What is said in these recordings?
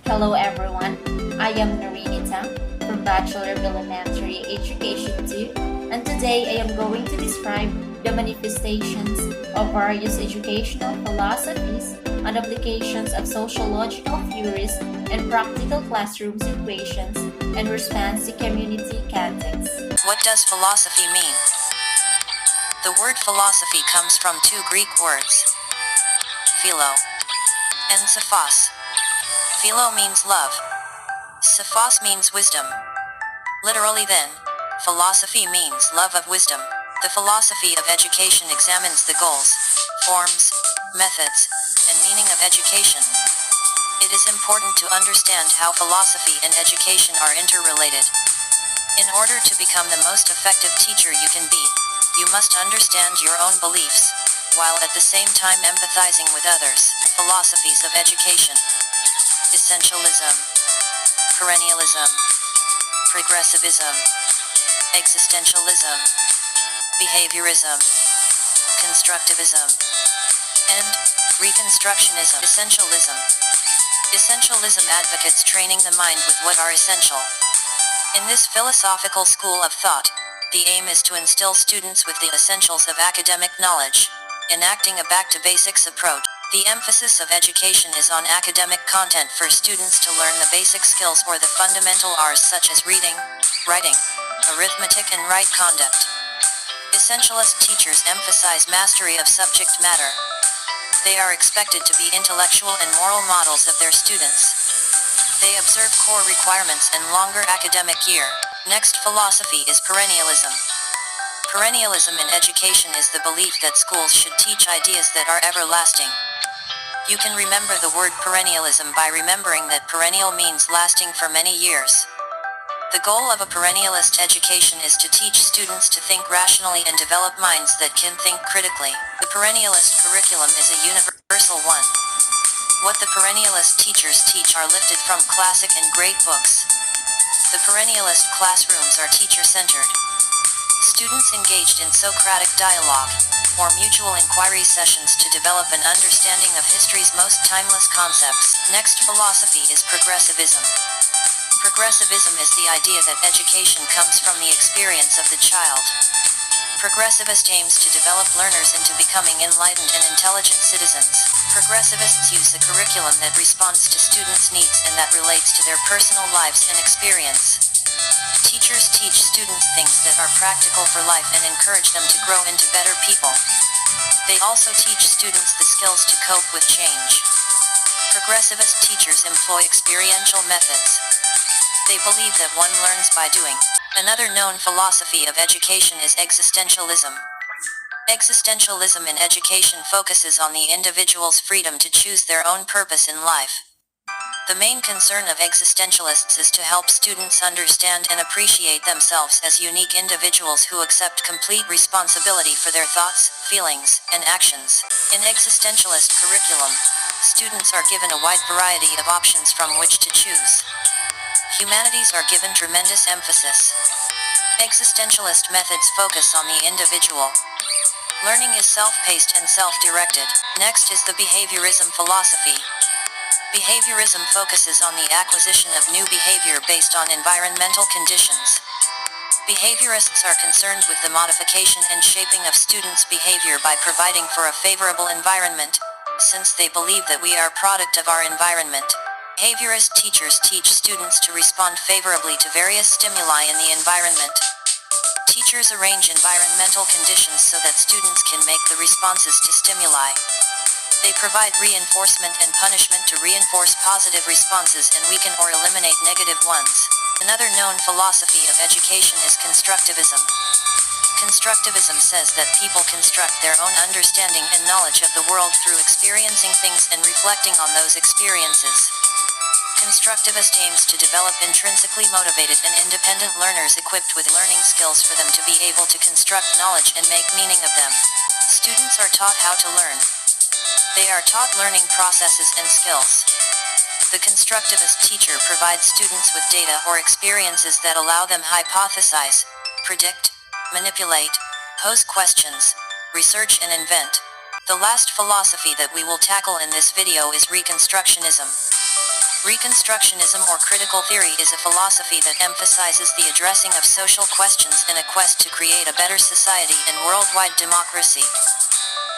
Hello everyone, I am Narinita from Bachelor of Elementary Education 2, and today I am going to describe the manifestations of various educational philosophies and applications of sociological theories and practical classroom situations in response to community context. What does philosophy mean? The word philosophy comes from two Greek words, philo and sophos. Philo means love. Sophos means wisdom. Literally then, philosophy means love of wisdom. The philosophy of education examines the goals, forms, methods, and meaning of education. It is important to understand how philosophy and education are interrelated. In order to become the most effective teacher you can be, you must understand your own beliefs, while at the same time empathizing with others. Philosophies of education: essentialism, perennialism, progressivism, existentialism, behaviorism, constructivism, and reconstructionism. Essentialism advocates training the mind with what are essential. In this philosophical school of thought, the aim is to instill students with the essentials of academic knowledge, enacting a back-to-basics approach. The emphasis of education is on academic content for students to learn the basic skills or the fundamental R's such as reading, writing, arithmetic and right conduct. Essentialist teachers emphasize mastery of subject matter. They are expected to be intellectual and moral models of their students. They observe core requirements and longer academic year. Next philosophy is perennialism. Perennialism in education is the belief that schools should teach ideas that are everlasting. You can remember the word perennialism by remembering that perennial means lasting for many years. The goal of a perennialist education is to teach students to think rationally and develop minds that can think critically. The perennialist curriculum is a universal one. What the perennialist teachers teach are lifted from classic and great books. The perennialist classrooms are teacher-centered. Students engaged in Socratic dialogue, or mutual inquiry sessions to develop an understanding of history's most timeless concepts. Next philosophy is progressivism. Progressivism is the idea that education comes from the experience of the child. Progressivist aims to develop learners into becoming enlightened and intelligent citizens. Progressivists use a curriculum that responds to students' needs and that relates to their personal lives and experience. Teachers teach students things that are practical for life and encourage them to grow into better people. They also teach students the skills to cope with change. Progressivist teachers employ experiential methods. They believe that one learns by doing. Another known philosophy of education is existentialism. Existentialism in education focuses on the individual's freedom to choose their own purpose in life. The main concern of existentialists is to help students understand and appreciate themselves as unique individuals who accept complete responsibility for their thoughts, feelings, and actions. In existentialist curriculum, students are given a wide variety of options from which to choose. Humanities are given tremendous emphasis. Existentialist methods focus on the individual. Learning is self-paced and self-directed. Next is the behaviorism philosophy. Behaviorism focuses on the acquisition of new behavior based on environmental conditions. Behaviorists are concerned with the modification and shaping of students' behavior by providing for a favorable environment, since they believe that we are a product of our environment. Behaviorist teachers teach students to respond favorably to various stimuli in the environment. Teachers arrange environmental conditions so that students can make the responses to stimuli. They provide reinforcement and punishment to reinforce positive responses and weaken or eliminate negative ones. Another known philosophy of education is constructivism. Constructivism says that people construct their own understanding and knowledge of the world through experiencing things and reflecting on those experiences. Constructivist aims to develop intrinsically motivated and independent learners equipped with learning skills for them to be able to construct knowledge and make meaning of them. Students are taught how to learn. They are taught learning processes and skills. The constructivist teacher provides students with data or experiences that allow them hypothesize, predict, manipulate, pose questions, research and invent. The last philosophy that we will tackle in this video is Reconstructionism. Reconstructionism or critical theory is a philosophy that emphasizes the addressing of social questions in a quest to create a better society and worldwide democracy.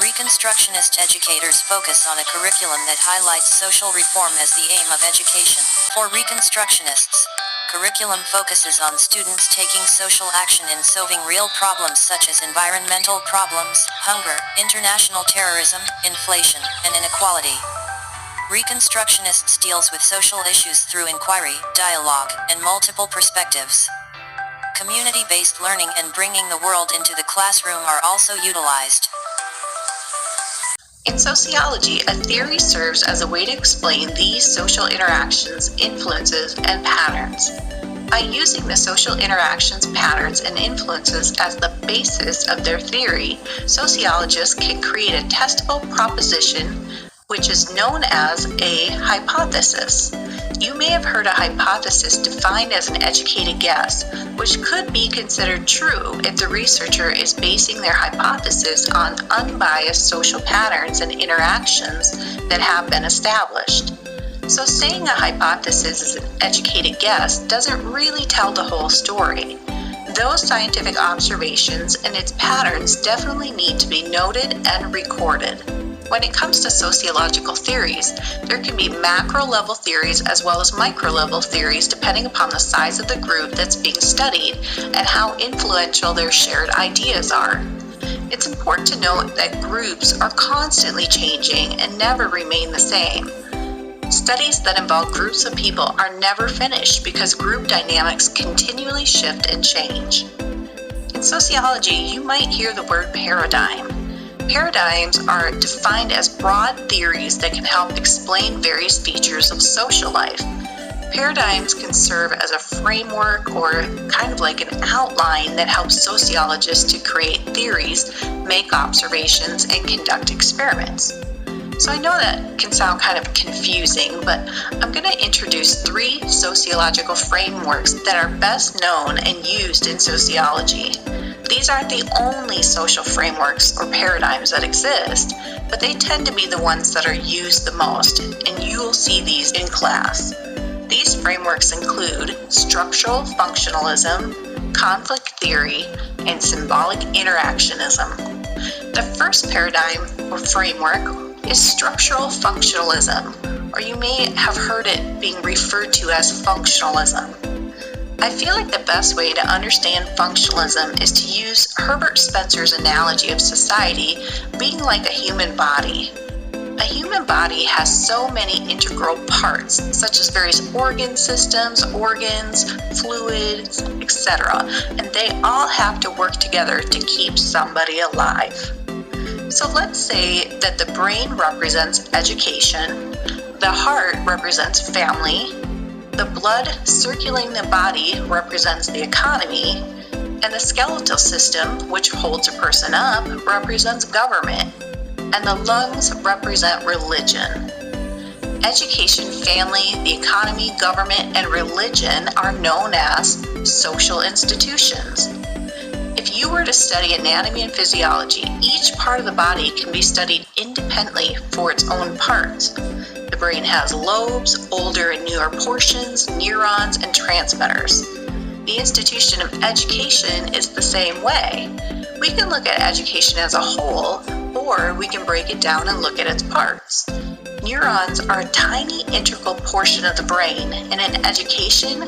Reconstructionist educators focus on a curriculum that highlights social reform as the aim of education. For Reconstructionists, curriculum focuses on students taking social action in solving real problems such as environmental problems, hunger, international terrorism, inflation, and inequality. Reconstructionists deals with social issues through inquiry, dialogue, and multiple perspectives. Community-based learning and bringing the world into the classroom are also utilized. In sociology, a theory serves as a way to explain these social interactions, influences, and patterns. By using the social interactions, patterns, and influences as the basis of their theory, sociologists can create a testable proposition which is known as a hypothesis. You may have heard a hypothesis defined as an educated guess, which could be considered true if the researcher is basing their hypothesis on unbiased social patterns and interactions that have been established. So saying a hypothesis is an educated guess doesn't really tell the whole story. Those scientific observations and its patterns definitely need to be noted and recorded. When it comes to sociological theories, there can be macro-level theories as well as micro-level theories depending upon the size of the group that's being studied and how influential their shared ideas are. It's important to note that groups are constantly changing and never remain the same. Studies that involve groups of people are never finished because group dynamics continually shift and change. In sociology, you might hear the word paradigm. Paradigms are defined as broad theories that can help explain various features of social life. Paradigms can serve as a framework or kind of like an outline that helps sociologists to create theories, make observations, and conduct experiments. So I know that can sound kind of confusing, but I'm going to introduce 3 sociological frameworks that are best known and used in sociology. These aren't the only social frameworks or paradigms that exist, but they tend to be the ones that are used the most, and you will see these in class. These frameworks include structural functionalism, conflict theory, and symbolic interactionism. The first paradigm or framework is structural functionalism, or you may have heard it being referred to as functionalism. I feel like the best way to understand functionalism is to use Herbert Spencer's analogy of society being like a human body. A human body has so many integral parts, such as various organ systems, organs, fluids, etc., and they all have to work together to keep somebody alive. So let's say that the brain represents education, the heart represents family, the blood circulating the body represents the economy, and the skeletal system, which holds a person up, represents government, and the lungs represent religion. Education, family, the economy, government, and religion are known as social institutions. If you were to study anatomy and physiology, each part of the body can be studied independently for its own parts. The brain has lobes, older and newer portions, neurons, and transmitters. The institution of education is the same way. We can look at education as a whole, or we can break it down and look at its parts. Neurons are a tiny integral portion of the brain, and in education,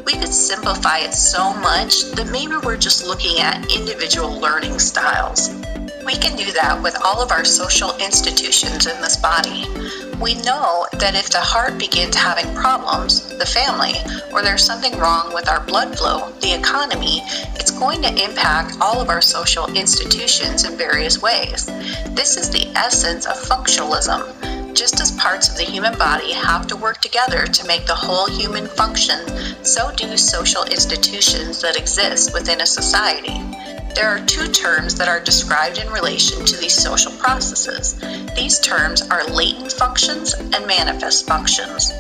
we could simplify it so much that maybe we're just looking at individual learning styles. We can do that with all of our social institutions in this body. We know that if the heart begins having problems, the family, or there's something wrong with our blood flow, the economy, it's going to impact all of our social institutions in various ways. This is the essence of functionalism. Just as parts of the human body have to work together to make the whole human function, so do social institutions that exist within a society. There are 2 terms that are described in relation to these social processes. These terms are latent functions and manifest functions.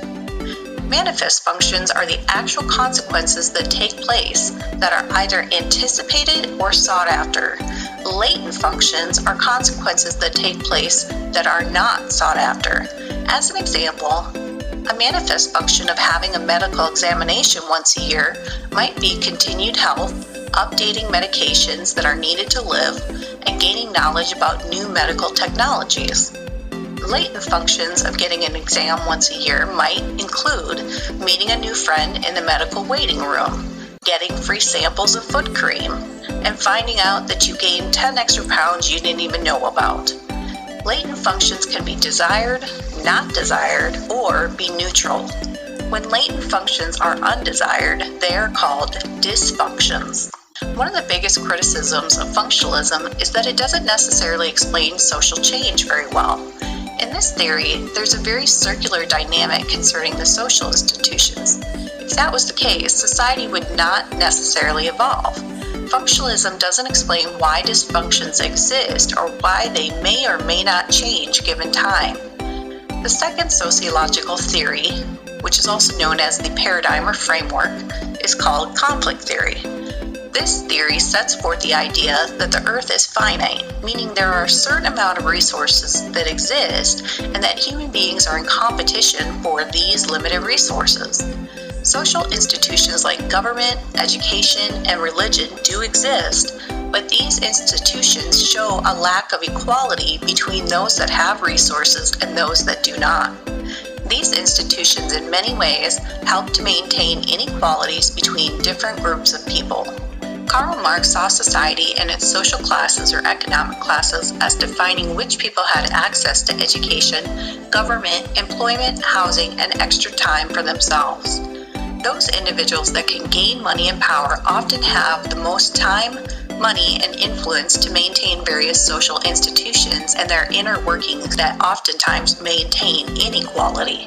Manifest functions are the actual consequences that take place that are either anticipated or sought after. Latent functions are consequences that take place that are not sought after. As an example, A manifest function of having a medical examination once a year might be continued health, updating medications that are needed to live, and gaining knowledge about new medical technologies. Latent functions of getting an exam once a year might include meeting a new friend in the medical waiting room, getting free samples of foot cream, and finding out that you gained 10 extra pounds you didn't even know about. Latent functions can be desired, not desired, or be neutral. When latent functions are undesired, they are called dysfunctions. One of the biggest criticisms of functionalism is that it doesn't necessarily explain social change very well. In this theory, there's a very circular dynamic concerning the social institutions. If that was the case, society would not necessarily evolve. Functionalism doesn't explain why dysfunctions exist or why they may or may not change given time. The second sociological theory, which is also known as the paradigm or framework, is called conflict theory. This theory sets forth the idea that the earth is finite, meaning there are a certain amount of resources that exist and that human beings are in competition for these limited resources. Social institutions like government, education, and religion do exist, but these institutions show a lack of equality between those that have resources and those that do not. These institutions in many ways help to maintain inequalities between different groups of people. Karl Marx saw society and its social classes or economic classes as defining which people had access to education, government, employment, housing, and extra time for themselves. Those individuals that can gain money and power often have the most time, money, and influence to maintain various social institutions and their inner workings that oftentimes maintain inequality.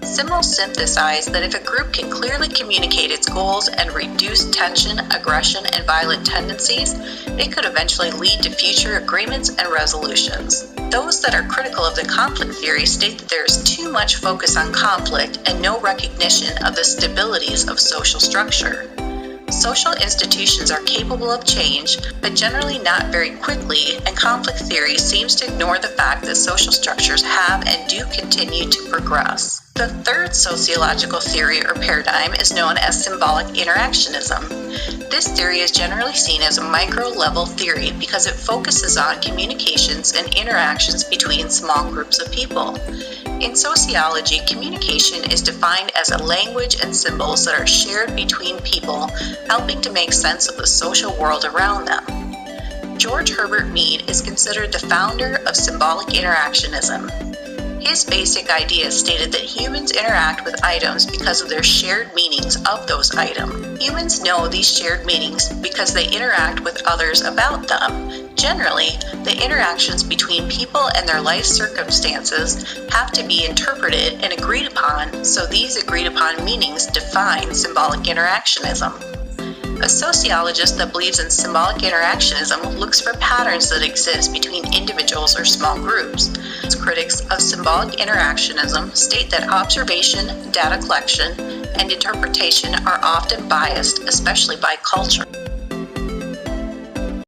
Simmel synthesized that if a group can clearly communicate its goals and reduce tension, aggression, and violent tendencies, it could eventually lead to future agreements and resolutions. Those that are critical of the conflict theory state that there is too much focus on conflict and no recognition of the stabilities of social structure. Social institutions are capable of change, but generally not very quickly, and conflict theory seems to ignore the fact that social structures have and do continue to progress. The third sociological theory or paradigm is known as symbolic interactionism. This theory is generally seen as a micro-level theory because it focuses on communications and interactions between small groups of people. In sociology, communication is defined as a language and symbols that are shared between people, helping to make sense of the social world around them. George Herbert Mead is considered the founder of symbolic interactionism. His basic idea stated that humans interact with items because of their shared meanings of those items. Humans know these shared meanings because they interact with others about them. Generally, the interactions between people and their life circumstances have to be interpreted and agreed upon, so these agreed upon meanings define symbolic interactionism. A sociologist that believes in symbolic interactionism looks for patterns that exist between individuals or small groups. Critics of symbolic interactionism state that observation, data collection, and interpretation are often biased, especially by culture.